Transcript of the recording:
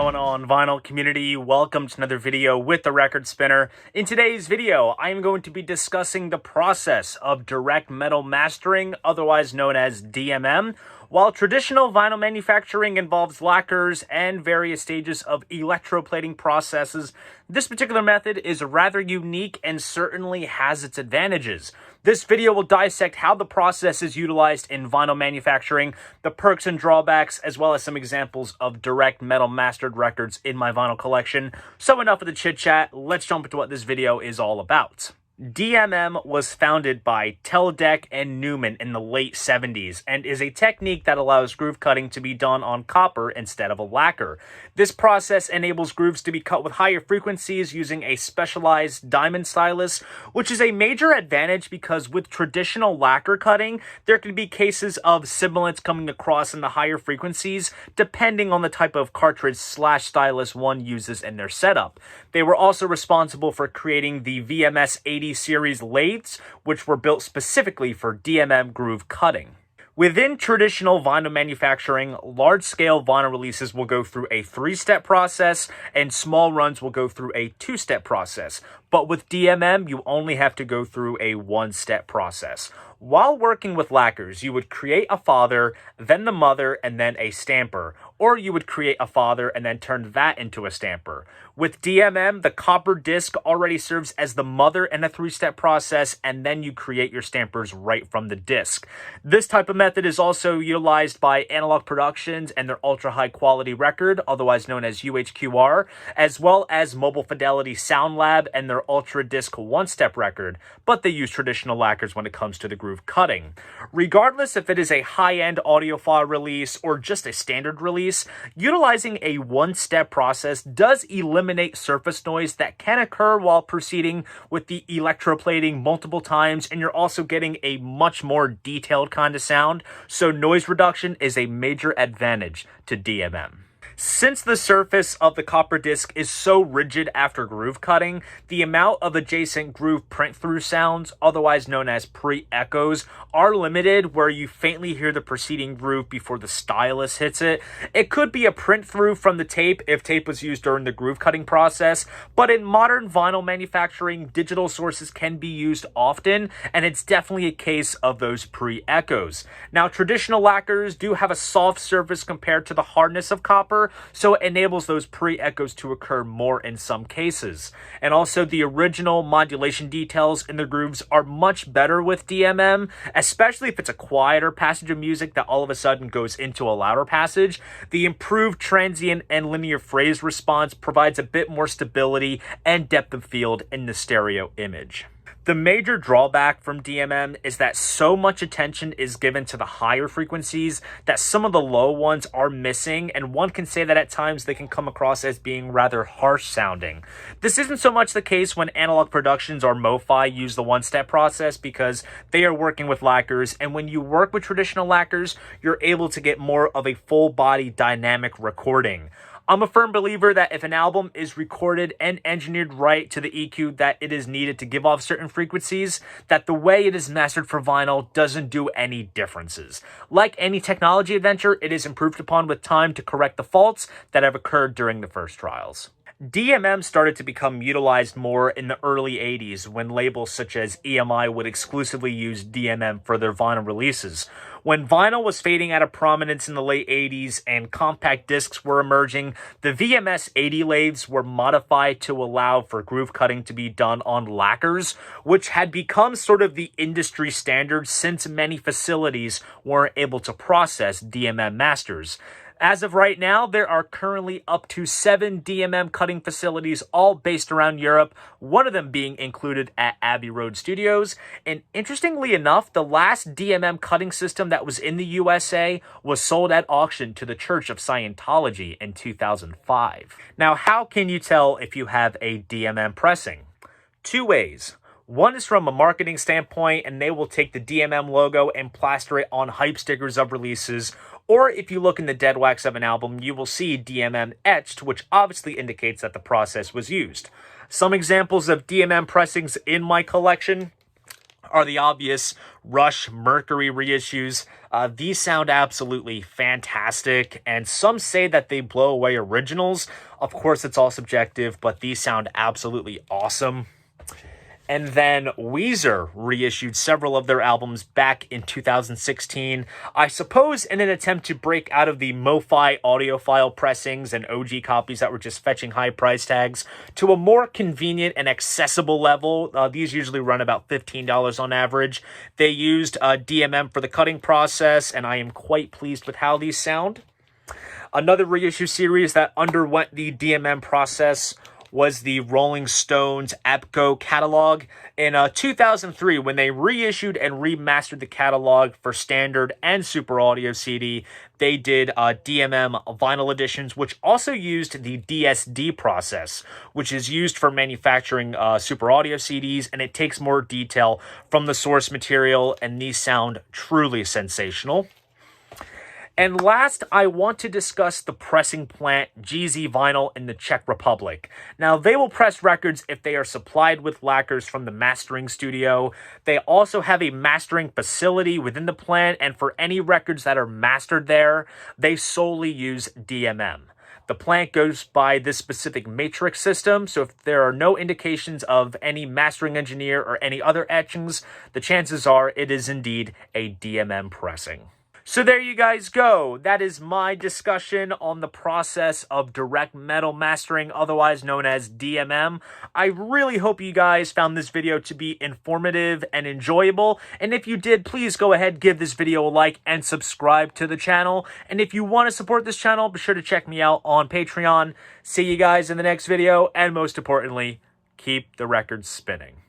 going on, vinyl community? Welcome to another video with the Record Spinner. In today's video, I am going to be discussing the process of direct metal mastering, otherwise known as DMM. While traditional vinyl manufacturing involves lacquers and various stages of electroplating processes, this particular method is rather unique and certainly has its advantages. This video will dissect how the process is utilized in vinyl manufacturing, the perks and drawbacks, as well as some examples of direct metal mastered records in my vinyl collection. So enough of the chit chat, let's jump into what this video is all about. DMM was founded by Teldec and Newman in the late 70s and is a technique that allows groove cutting to be done on copper instead of a lacquer. This process enables grooves to be cut with higher frequencies using a specialized diamond stylus, which is a major advantage because with traditional lacquer cutting, there can be cases of sibilance coming across in the higher frequencies depending on the type of cartridge/stylus one uses in their setup. They were also responsible for creating the VMS 80 series lathes, which were built specifically for DMM groove cutting. Within traditional vinyl manufacturing, large-scale vinyl releases will go through a 3-step process, and small runs will go through a 2-step process. But with DMM, you only have to go through a 1-step process. While working with lacquers, you would create a father, then the mother, and then a stamper. Or you would create a father and then turn that into a stamper. With DMM, the copper disc already serves as the mother in a 3-step process, and then you create your stampers right from the disc. This type of method is also utilized by Analog Productions and their ultra high quality record, otherwise known as UHQR, as well as Mobile Fidelity Sound Lab and their ultra disc 1-step record, but they use traditional lacquers when it comes to the groove cutting. Regardless if it is a high-end audiophile release or just a standard release, utilizing a 1-step process does eliminate surface noise that can occur while proceeding with the electroplating multiple times, and you're also getting a much more detailed kind of sound, so noise reduction is a major advantage to DMM. Since the surface of the copper disc is so rigid after groove cutting, the amount of adjacent groove print-through sounds, otherwise known as pre-echoes, are limited, where you faintly hear the preceding groove before the stylus hits it. It could be a print-through from the tape if tape was used during the groove cutting process, but in modern vinyl manufacturing, digital sources can be used often, and it's definitely a case of those pre-echoes. Now, traditional lacquers do have a soft surface compared to the hardness of copper, so it enables those pre-echoes to occur more in some cases. And also, the original modulation details in the grooves are much better with DMM, especially if it's a quieter passage of music that all of a sudden goes into a louder passage. The improved transient and linear phrase response provides a bit more stability and depth of field in the stereo image. The major drawback from DMM is that so much attention is given to the higher frequencies that some of the low ones are missing, and one can say that at times they can come across as being rather harsh sounding. This isn't so much the case when Analog Productions or MoFi use the 1-step process because they are working with lacquers, and when you work with traditional lacquers, you're able to get more of a full-body dynamic recording. I'm a firm believer that if an album is recorded and engineered right to the EQ that it is needed to give off certain frequencies, that the way it is mastered for vinyl doesn't do any differences. Like any technology adventure, it is improved upon with time to correct the faults that have occurred during the first trials. DMM started to become utilized more in the early 80s when labels such as EMI would exclusively use DMM for their vinyl releases. When vinyl was fading out of prominence in the late 80s and compact discs were emerging, the VMS 80 lathes were modified to allow for groove cutting to be done on lacquers, which had become sort of the industry standard since many facilities weren't able to process DMM masters. As of right now, there are currently up to 7 DMM cutting facilities, all based around Europe, one of them being included at Abbey Road Studios. And interestingly enough, the last DMM cutting system that was in the USA was sold at auction to the Church of Scientology in 2005. Now, how can you tell if you have a DMM pressing? 2 ways. One is from a marketing standpoint, and they will take the DMM logo and plaster it on hype stickers of releases. Or if you look in the dead wax of an album, you will see DMM etched, which obviously indicates that the process was used. Some examples of DMM pressings in my collection are the obvious Rush Mercury reissues. These sound absolutely fantastic, and some say that they blow away originals. Of course, it's all subjective, but these sound absolutely awesome. And then Weezer reissued several of their albums back in 2016, I suppose in an attempt to break out of the MoFi audiophile pressings and OG copies that were just fetching high price tags to a more convenient and accessible level. These usually run about $15 on average. They used DMM for the cutting process, and I am quite pleased with how these sound. Another reissue series that underwent the DMM process was the Rolling Stones EPCO catalog. In 2003, when they reissued and remastered the catalog for standard and super audio CD, they did DMM vinyl editions, which also used the DSD process, which is used for manufacturing super audio CDs, and it takes more detail from the source material, and these sound truly sensational. And last, I want to discuss the pressing plant GZ Vinyl in the Czech Republic. Now, they will press records if they are supplied with lacquers from the mastering studio. They also have a mastering facility within the plant, and for any records that are mastered there, they solely use DMM. The plant goes by this specific matrix system, so if there are no indications of any mastering engineer or any other etchings, the chances are it is indeed a DMM pressing. So there you guys go. That is my discussion on the process of direct metal mastering, otherwise known as DMM. I really hope you guys found this video to be informative and enjoyable. And if you did, please go ahead, give this video a like and subscribe to the channel. And if you want to support this channel, be sure to check me out on Patreon. See you guys in the next video. And most importantly, keep the records spinning.